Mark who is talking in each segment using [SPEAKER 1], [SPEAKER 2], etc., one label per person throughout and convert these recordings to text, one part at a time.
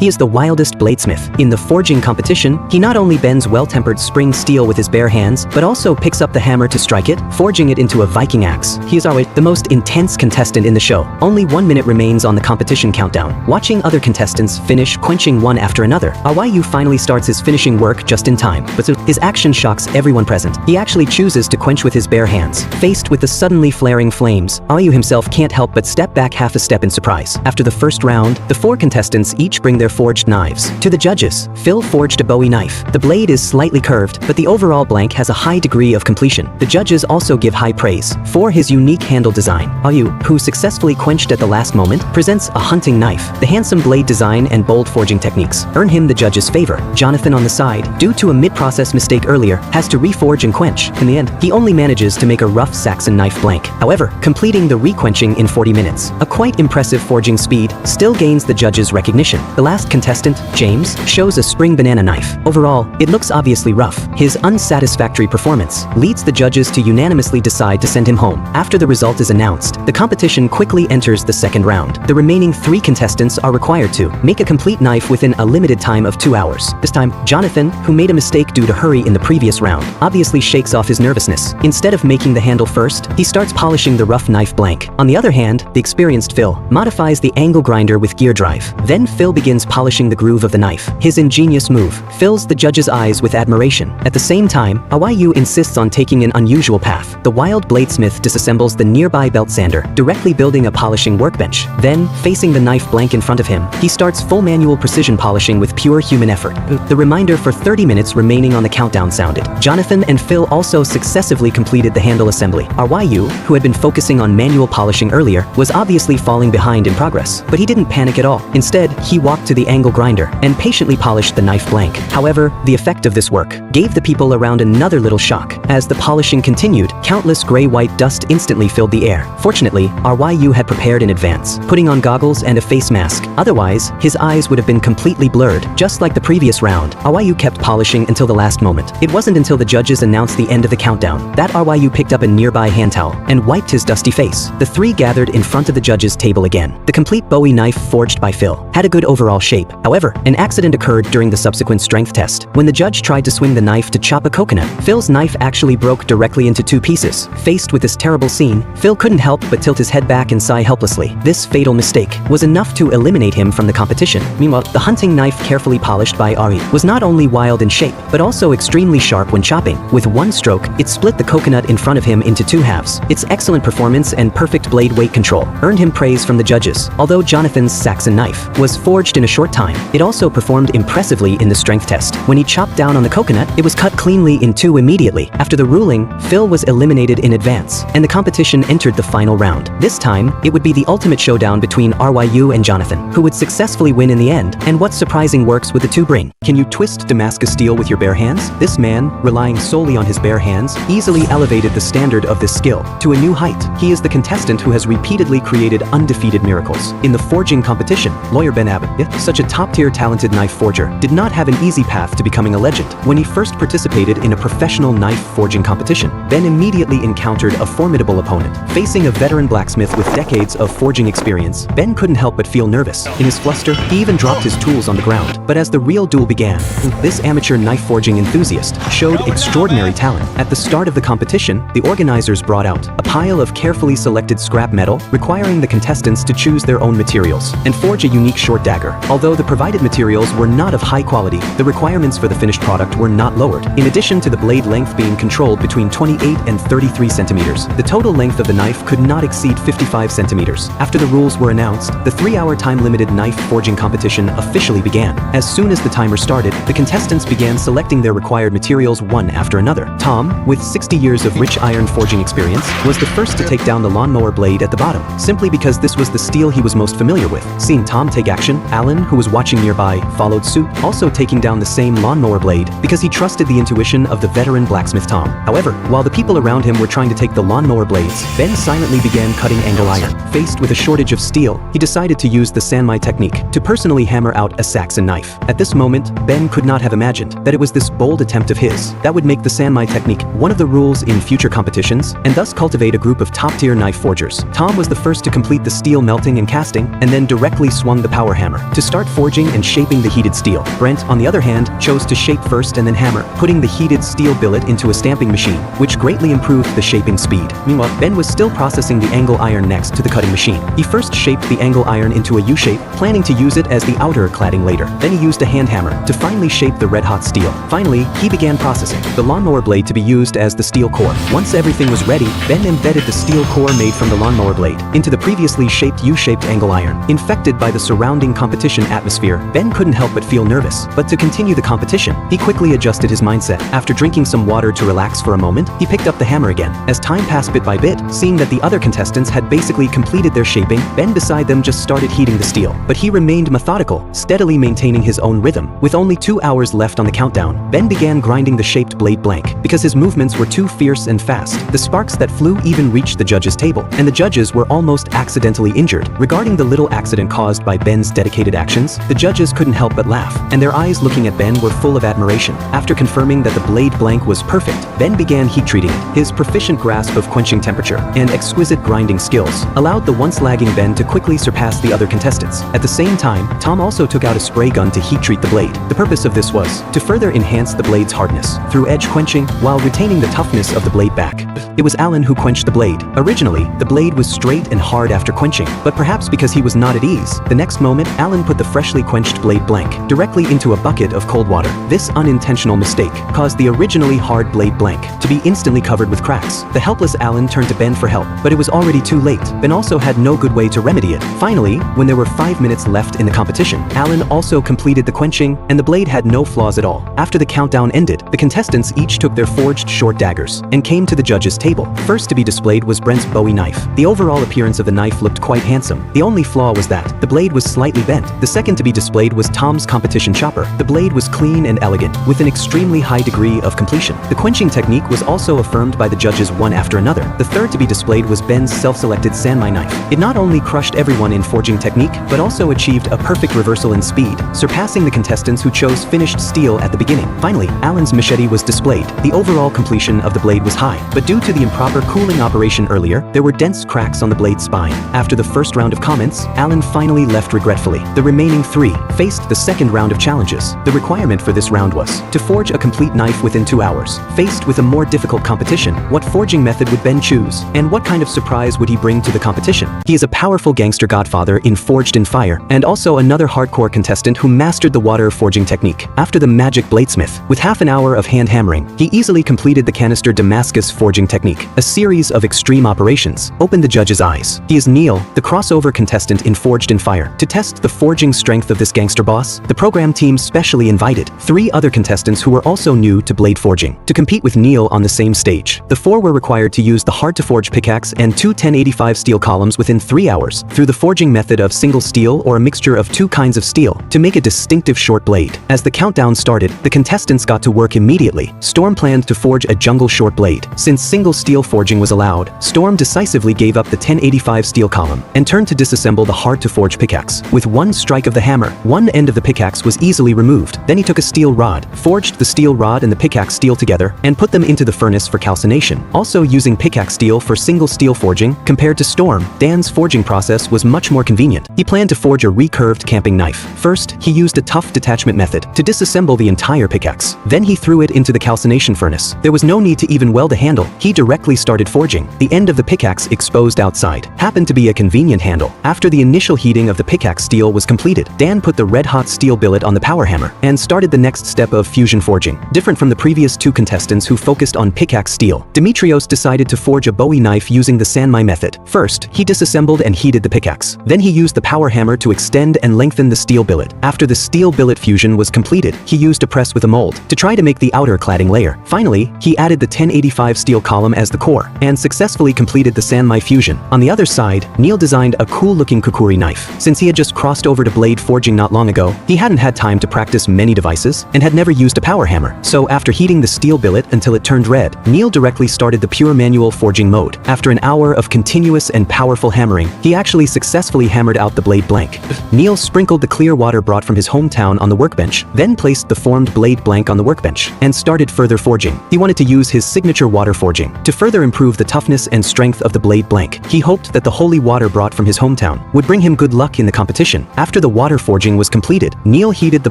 [SPEAKER 1] He is the wildest bladesmith. In the forging competition, he not only bends well-tempered spring steel with his bare hands, but also picks up the hammer to strike it, forging it into a Viking axe. He is always the most intense contestant in the show. Only 1 minute remains on the competition countdown. Watching other contestants finish quenching one after another, Awayu finally starts his finishing work just in time. But his action shocks everyone present. He actually chooses to quench with his bare hands. Faced with the suddenly flaring flames, Awayu himself can't help but step back half a step in surprise. After the first round, the 4 contestants each bring their forged knives. To the judges, Phil forged a Bowie knife. The blade is slightly curved, but the overall blank has a high degree of completion. The judges also give high praise for his unique handle design. Awayu, who successfully quenched at the last moment, presents a hunting knife. The handsome blade design and bold forging techniques earn him the judges' favor. Jonathan on the side, due to a mid-process mistake earlier, has to reforge and quench. In the end, he only manages to make a rough Saxon knife blank. However, completing the requenching in 40 minutes. A quite impressive forging speed still gains the judges' recognition. The last contestant, James, shows a spring banana knife. Overall, it looks obviously rough. His unsatisfactory performance leads the judges to unanimously decide to send him home. After the result is announced, the competition quickly enters the second round. The remaining 3 contestants are required to make a complete knife within a limited time of 2 hours. This time, Jonathan, who made a mistake due to hurry in the previous round, obviously shakes off his nervousness. Instead of making the handle first, he starts polishing the rough knife blank. On the other hand, the experienced Phil modifies the angle grinder with gear drive. Then Phil begins polishing the groove of the knife. His ingenious move fills the judges' eyes with admiration. At the same time, Awayu insists on taking an unusual path. The wild bladesmith disassembles the nearby belt sander, directly building a polishing workbench. Then, facing the knife blank in front of him, he starts full manual precision polishing with pure human effort. The reminder for 30 minutes remaining on the countdown sounded. Jonathan and Phil also successively completed the handle assembly. Awayu, who had been focusing on manual polishing earlier, was obviously falling behind in progress, but he didn't panic at all. Instead, he walked to the angle grinder and patiently polished the knife blank. However, the effect of this work gave the people around another little shock. As the polishing continued, countless gray-white dust instantly filled the air. Fortunately, Awayu had prepared in advance, putting on goggles and a face mask. Otherwise, his eyes would have been completely blurred. Just like the previous round, Awayu kept polishing until the last moment. It wasn't until the judges announced the end of the countdown that Awayu picked up a nearby hand towel and wiped his dusty face. The 3 gathered in front of the judges' table again. The complete Bowie knife forged by Phil had a good overall shape. However, an accident occurred during the subsequent strength test. When the judge tried to swing the knife to chop a coconut, Phil's knife actually broke directly into 2 pieces. Faced with this terrible scene, Phil couldn't help but tilt his head back and sigh helplessly. This fatal mistake was enough to eliminate him from the competition. Meanwhile, the hunting knife carefully polished by Ari was not only wild in shape, but also extremely sharp when chopping. With one stroke, it split the coconut in front of him into 2 halves. Its excellent performance and perfect blade weight control earned him praise from the judges. Although Jonathan's Saxon knife was forged in a short time, it also performed impressively in the strength test. When he chopped down on the coconut, it was cut cleanly in 2 immediately. After the ruling, Phil was eliminated in advance, and the competition entered the final round. This time, it would be the ultimate showdown between Awayu and Jonathan, who would successfully win in the end. And what surprising works would the 2 bring? Can you twist Damascus steel with your bare hands? This man, relying solely on his bare hands, easily elevated the standard of this skill to a new height. He is the contestant who has repeatedly created undefeated miracles. In the forging competition, Lawyer Ben Abbott, such a top-tier talented knife forger, did not have an easy path to becoming a legend. When he first participated in a professional knife forging competition, Ben immediately encountered a formidable opponent. Facing a veteran blacksmith with decades of forging experience, Ben couldn't help but feel nervous. In his fluster, he even dropped his tools on the ground. But as the real duel began, this amateur knife forging enthusiast showed extraordinary talent. At the start of the competition, the organizers brought out a pile of carefully selected scrap metal, requiring the contestants to choose their own materials and forge a unique short dagger. Although the provided materials were not of high quality, the requirements for the finished product were not lowered. In addition to the blade length being controlled between 28 and 33 centimeters, the total length of the knife could not exceed 55 centimeters. After the rules were announced, the 3-hour time-limited knife forging competition officially began. As soon as the timer started, the contestants began selecting their required materials one after another. Tom, with 60 years of rich iron forging experience, was the first to take down the lawnmower blade at the bottom, simply because this was the steel he was most familiar with. Seeing Tom take action, Alan, who was watching nearby, followed suit, also taking down the same lawnmower blade because he trusted the intuition of the veteran blacksmith Tom. However, while the people around him were trying to take the lawnmower blades, Ben silently began cutting angle iron. Faced with a shortage of steel, he decided to use the Sanmai technique to personally hammer out a Saxon knife. At this moment, Ben couldn't could not have imagined that it was this bold attempt of his that would make the Sanmai technique one of the rules in future competitions and thus cultivate a group of top-tier knife forgers. Tom was the first to complete the steel melting and casting, and then directly swung the power hammer to start forging and shaping the heated steel. Brent, on the other hand, chose to shape first and then hammer, putting the heated steel billet into a stamping machine, which greatly improved the shaping speed. Meanwhile, Ben was still processing the angle iron next to the cutting machine. He first shaped the angle iron into a U-shape, planning to use it as the outer cladding later. Then he used a hand hammer to finally shape the red-hot steel. Finally, he began processing the lawnmower blade to be used as the steel core. Once everything was ready, Ben embedded the steel core made from the lawnmower blade into the previously shaped U-shaped angle iron. Infected by the surrounding competition atmosphere, Ben couldn't help but feel nervous. But to continue the competition, he quickly adjusted his mindset. After drinking some water to relax for a moment, he picked up the hammer again. As time passed bit by bit, seeing that the other contestants had basically completed their shaping, Ben beside them just started heating the steel. But he remained methodical, steadily maintaining his own rhythm. With only 2 hours left on the countdown, Ben began grinding the shaped blade blank. Because his movements were too fierce and fast, the sparks that flew even reached the judges' table, and the judges were almost accidentally injured. Regarding the little accident caused by Ben's dedicated actions, the judges couldn't help but laugh, and their eyes looking at Ben were full of admiration. After confirming that the blade blank was perfect, Ben began heat treating it. His proficient grasp of quenching temperature and exquisite grinding skills allowed the once lagging Ben to quickly surpass the other contestants. At the same time, Tom also took out a spray gun to heat treat the blade. The purpose of this was to further enhance the blade's hardness through edge quenching while retaining the toughness of the blade back. It was Alan who quenched the blade. Originally, the blade was straight and hard after quenching, but perhaps because he was not at ease, the next moment, Alan put the freshly quenched blade blank directly into a bucket of cold water. This unintentional mistake caused the originally hard blade blank to be instantly covered with cracks. The helpless Alan turned to Ben for help, but it was already too late. Ben also had no good way to remedy it. Finally, when there were 5 minutes left in the competition, Alan also completed the quenching, and the blade had no flaws at all. After the countdown ended, the contestants each took their forged short daggers and came to the judges' table. First to be displayed was Brent's Bowie knife. The overall appearance of the knife looked quite handsome. The only flaw was that the blade was slightly bent. The second to be displayed was Tom's competition chopper. The blade was clean and elegant, with an extremely high degree of completion. The quenching technique was also affirmed by the judges one after another. The third to be displayed was Ben's self-selected Sanmai knife. It not only crushed everyone in forging technique, but also achieved a perfect reversal in speed, surpassing the contestants who chose finished steel at the beginning. Finally, Alan's machete was displayed. The overall completion of the blade was high, but due to the improper cooling operation earlier, there were dense cracks on the blade's spine. After the first round of comments, Alan finally left regretfully. The remaining 3 faced the second round of challenges. The requirement for this round was to forge a complete knife within 2 hours. Faced with a more difficult competition, what forging method would Ben choose, and what kind of surprise would he bring to the competition? He is a powerful gangster godfather in Forged in Fire, and also another hardcore contestant who mastered the water forging technique. After the magic bladesmith, with half an hour of hand hammering, he easily completed the canister Damascus forging technique. A series of extreme operations opened the judge's eyes. He is Neil, the crossover contestant in Forged in Fire. To test the forging strength of this gangster boss, the program team specially invited 3 other contestants who were also new to blade forging to compete with Neil on the same stage. The 4 were required to use the hard-to-forge pickaxe and 2 1085 steel columns within 3 hours through the forging method of single steel or a mixture of 2 kinds of steel to make a distinctive short blade. As the countdown started, the contestants got to work immediately. Storm planned to forge a jungle short blade. Since single steel forging was allowed, Storm decisively gave up the 1085 steel column and turned to disassemble the hard-to-forge pickaxe. With one strike of the hammer, one end of the pickaxe was easily removed. Then he took a steel rod, forged the steel rod and the pickaxe steel together, and put them into the furnace for calcination. Also using pickaxe steel for single steel forging, compared to Storm, Dan's forging process was much more convenient. He planned to forge a recurved camping knife. First, he used a tough detachment method to disassemble the entire pickaxe. Then he threw it into the calcination furnace. There was no need to even weld a handle. He directly started forging. The end of the pickaxe exposed outside happened to be a convenient handle. After the initial heating of the pickaxe steel was completed, Dan put the red-hot steel billet on the power hammer and started the next step of fusion forging. Different from the previous 2 contestants who focused on pickaxe steel, Dimitrios decided to forge a Bowie knife using the Sanmai method. First, he disassembled and heated the pickaxe. Then he used the power hammer to extend and lengthen the steel billet. After the steel billet fusion was completed, he used a press with a mold to try to make the outer cladding layer. Finally, he added the 1085 steel column as the core and successfully completed the Sanmai fusion. On the other side, Neil designed a cool-looking kukuri knife. Since he had just crossed over to blade forging not long ago, he hadn't had time to practice many devices and had never used a power hammer. So after heating the steel billet until it turned red, Neil directly started the pure manual forging mode. After an hour of continuous and powerful hammering, he actually successfully hammered out the blade blank. Neil sprinkled the clear water brought from his hometown on the workbench, then placed the formed blade blank on the workbench, and started further forging. He wanted to use his signature water forging to further improve the toughness and strength of the blade blank. He hoped that the holy water brought from his hometown would bring him good luck in the competition. After the water forging was completed, Neil heated the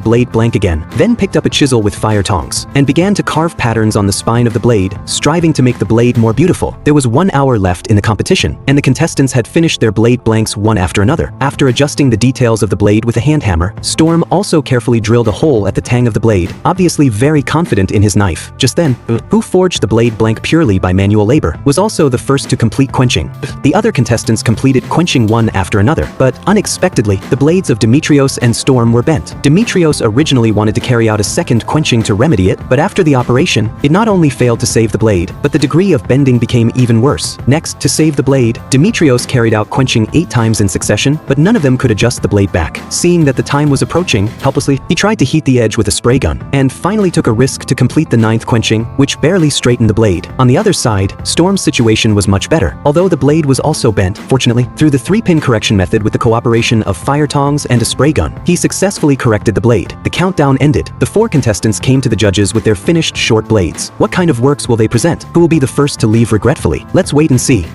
[SPEAKER 1] blade blank again, then picked up a chisel with fire tongs, and began to carve patterns on the spine of the blade, striving to make the blade more beautiful. There was 1 hour left in the competition, and the contestants had finished their blade blanks one after another. After adjusting the details of the blade with a hand hammer, Storm also carefully drilled a hole at the tang of the blade, obviously very confident in his knife. Just then, who forged the blade blank purely by manual labor, was also the first to complete quenching. The other contestants completed quenching one after another, but unexpectedly, the blades of Demetrios and Storm were bent. Demetrios originally wanted to carry out a second quenching to remedy it, but after the operation, it not only failed to save the blade, but the degree of bending became even worse. Next, to save the blade, Demetrios carried out quenching 8 times in succession, but none of them could adjust the blade back. Seeing that the time was approaching, helplessly, he tried to heat the edge with a spray gun, and finally took a risk to complete the 9th quenching, which barely straightened the blade. On the other side, Storm's situation was much better, although the blade was also bent. Fortunately, through the 3-pin correction method with the cooperation of fire tongs and a spray gun, he successfully corrected the blade. The countdown ended. The 4 contestants came to the judges with their finished short blades. What kind of works will they present? Who will be the first to leave regretfully? Let's wait and see.